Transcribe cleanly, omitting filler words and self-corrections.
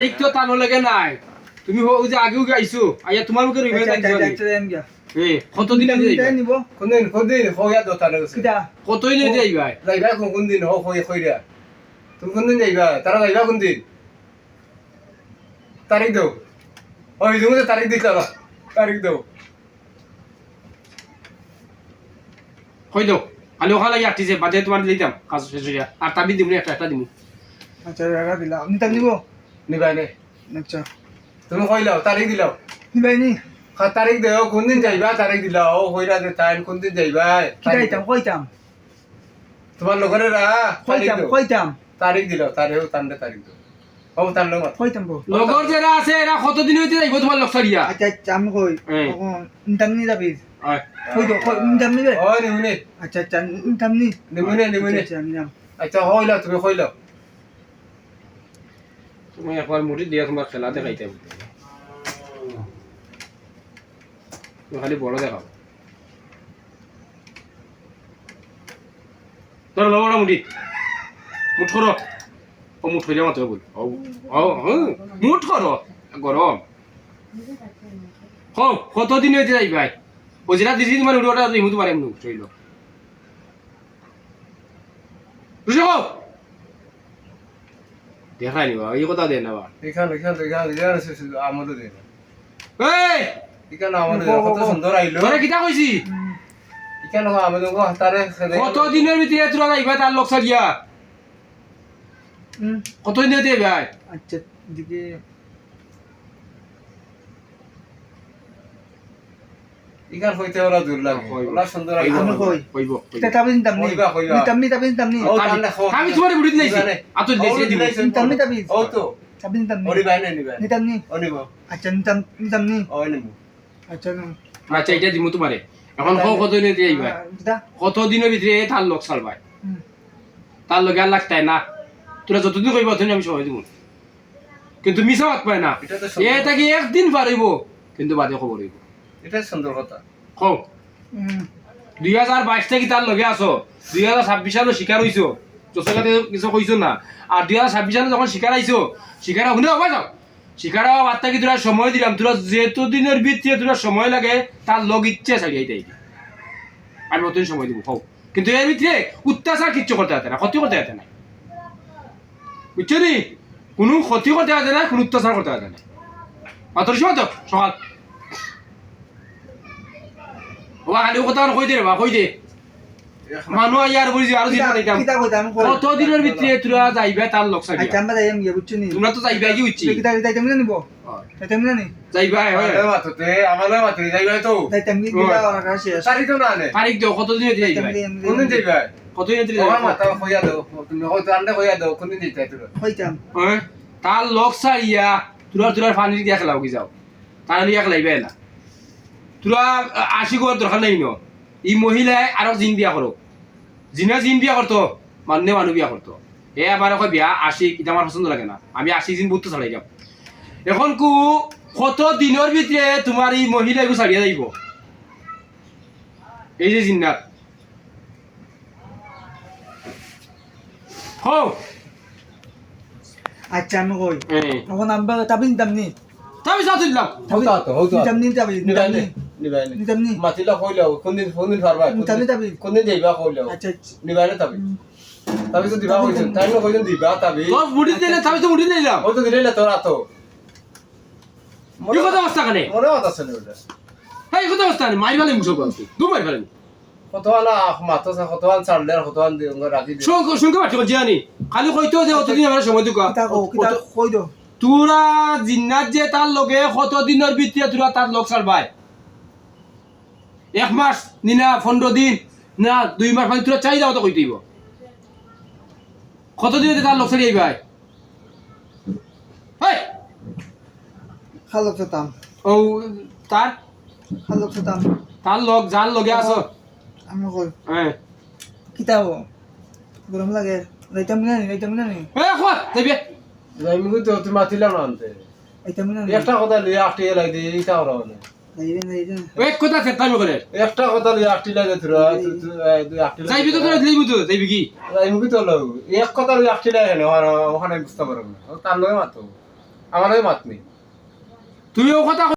ঠিক তো তার লাগে নাই তুমি ওই যে আগেও গাইছো আইয়া তোমার মুখে রইবে কতদিন নিব কোনদিন হইয়া দতা লাগছে কতদিন যাইবা যাইবা কোনদিন হইয়া তুমি কোনদিন যাইবা তারা যাইবা কোনদিন তারিখ দাও ওই তুমি তারিখ দিতে তারিখ দাও কই দাও খালি ওখানে লাগে আটিছে বাজে তোমার দিতাম কাজ শেষ হইয়া আর তাবি দিমু একটা দিমু আচ্ছা রাখা দিলা আপনি তার নিব নিবাই নে আচ্ছা তুমি কইলাও তারিখ দিলাও নিবাই নি তারিখ দেও কোনদিন যাইবা তারিখ দিলাও হইরা যে টাইম কোনদিন যাইবা কইতাম তোমার লোকের কইতাম তারিখ দিলাও তারিখ তান্ডে তারিখ দাও ও তান্ডে মত কইতাম লগর যারা আছে এরা কতদিন হইতে যাইব তোমার লক্ষারিয়া আচ্ছা আমি কই নিতামনি যাবি কই দো নিতামনি রে ও নিমুনি আচ্ছা আচ্ছা নিতামনি নিমুনি আচ্ছা আমি নাম আচ্ছা হইলা তুমি কইলাও তুমি একবার মুড়ি দিয়া তোমার খেলা দেখাইতে তুমি খালি বড় দেখাও তোর বড় মুড়ি মুঠ করো ও মুঠ হইলে মাত্র বল মুঠ করো গরম হও কতদিন হইতে যাই ভাই ও যেটা দিছি তোমার উড়োটা দিমু তোমার এমনি চইল বুঝো দেখাই নিবা এই কথা দেন না এখানে আমাদের দেন এই এখানে আমাদের কত সুন্দর আইলো তোরে কিটা কইছি এখানে আমাদের হাতারে কত দিনের ভিতরে তোরা যাইবা তার লোক সারিয়া কত দিন হইতে ভাই আচ্ছা দিকে এখানে হইতে ওরা দূর লাগে ওরা সুন্দর আইলো আমি কই কইব এটা তাবিন তামনি নিতামনি আমি তোমারে বুড়ি দিলাইছি আতো দিলাইছি নিতামনি ও তো তাবিন তামনি ওরি বাইনে নিবা নিতামনি ও নিব আচ্ছা নিতামনি ও নিব আচ্ছা আচ্ছা এটা দিমু তোমারে এখন কত দিন হইতে যাইবা কত দিনের ভিতরে তার লোক সারবাই তার লগে আর লাগতাই না তোরা যতদিন কইবা ততদিন আমি সময় দিব কিন্তু মিছা বাদ পায় না এটা কি একদিন পারিব কিন্তু বাদে খবর হইব এটা সুন্দর কথা কও 2022 থেকে তার লগে আছো 2026 সালে শিকার হইছো তোসাকাতে কিছু কইছো না আর 2026 সালে যখন শিকার আইছো শিকার শুনে হবা যাও শিকার হওয়া বার্তা কি তোরা সময় দিলাম তোরা যেহেতু দিনের ভিত্তিতে তোরা সময় লাগে তার লগ ইচ্ছে ছাড়িয়ে আইতে আমি নতুন সময় দিব হোক কিন্তু এর ভিতরে অত্যাচার কিচ্ছু করতে হতে না ক্ষতি করতে হতে না বুঝছো নি কোনো ক্ষতি করতে হতে না কোনো অত্যাচার করতে হতে না মাত্র সময় তো সকাল ওয়া খালি কথা কই দে রে বা কই দে মানুষ ইয়ার বুঝি আর জিতা দিতাম কত দিনের ভিতরে তোরা যাইবা তার লোক সাইবা আচ্ছা আমরা যাইম গিয়ে বুঝছো নি তোমরা তো যাইবা কি হচ্ছে কিতা যাইতাম না নিব যাইতাম না নি যাইবা হয় মাততে আমালে মাততে যাইবা তো যাইতাম কি দিলা ওরা কাছে তারিখ তো না নে তারিখ দাও কত দিনে যাইবা কোনদিন যাইবা কত দিনে ওর যাইবা মাথা কইয়া দাও তুমি হয়তো আন্ডা কইয়া দাও কোনদিন যাইতা তোরা হইতাম হ্যাঁ তার লোক সাইয়া তোরা পানি দিয়া খেলাও কি যাও তার লিয়া খেলাইবে না তোরা আশি করার দরকার নাই ন এই মহিলায় আরো জিন বিয়া করো জিন বিয়া করতো মানে মানুষ বিয়া করতো এ আবার কয় বিয়া 80 এটা আমার পছন্দ লাগে না আমি 80 দিন বহুত চালাই যাম এখন কত দিনের ভিতরে তোমার এই মহিলা এগু ছাড়িয়া যাইব এই যে জিন্নাত হো আচ্ছা আমি কই এখন আমরা তাবিন তামনি তবে যাও দিলাম হয়তো নিতামনি তাবিন নিবাইনে নিতামনি মাতিলা কইলাও কোনদিন পারবা নিতামনি তাবিন কোনদিন যাইবা কইলাও আচ্ছা নিবাইনে তাবি তাবি তো দিবা কইছেন তাই না কইছেন দিবা তাবি তো মুড়ি দিলে তবে তো মুড়ি দিলাম ও তো দিলে তোরা তো কি কথা অবস্থা কানে মনে কথা আছে না ওটা এই কথা অবস্থা নেই মারি ফেলে মুসো করতে দু মারি ফেলে কতওয়ালা মাতো কতওয়ান চাললে কতওয়ান দিও রাখি দিও শুনকে পাচ্ছ জানি খালি কইতো যে অতদিন আমার সময় দিকা কিতা কই দো তোরা জিন্নাত যে তার লগে কত দিনের ভিতরে তোরা তার লোক ছাড়বাই 1 মাস নিনা 15 দিন না 2 মাস মানে তোরা চাই যাও তো কই দিব কত দিনে তার লোক ছাড়িয়ে ভাই এই খালক সাতাম ও তার খালক সাতাম তার লোক যার লগে আছো আমি কই হ্যাঁ কিতা হবো গরম লাগে যাইতাম না নি এই খোয়া যাবি আমি তো তুমি মাতিলা না আনতে যাইতাম না নি একটা কথা লিয়ে আটটি লাই দি এটা ওরা না যাইবেন এক কথা ফেটামি করে একটা কথা লিয়ে আটটি লাই দে তোরা দুই আটটি লাই যাইবি তো তোরা দিবি তো যাইবি কি আমি তো লও এক কথা লিয়ে আটটি লাই না ওখানে বুঝতে পারব না তার লগে মাতো আমারও মাত নেই তুইও কথা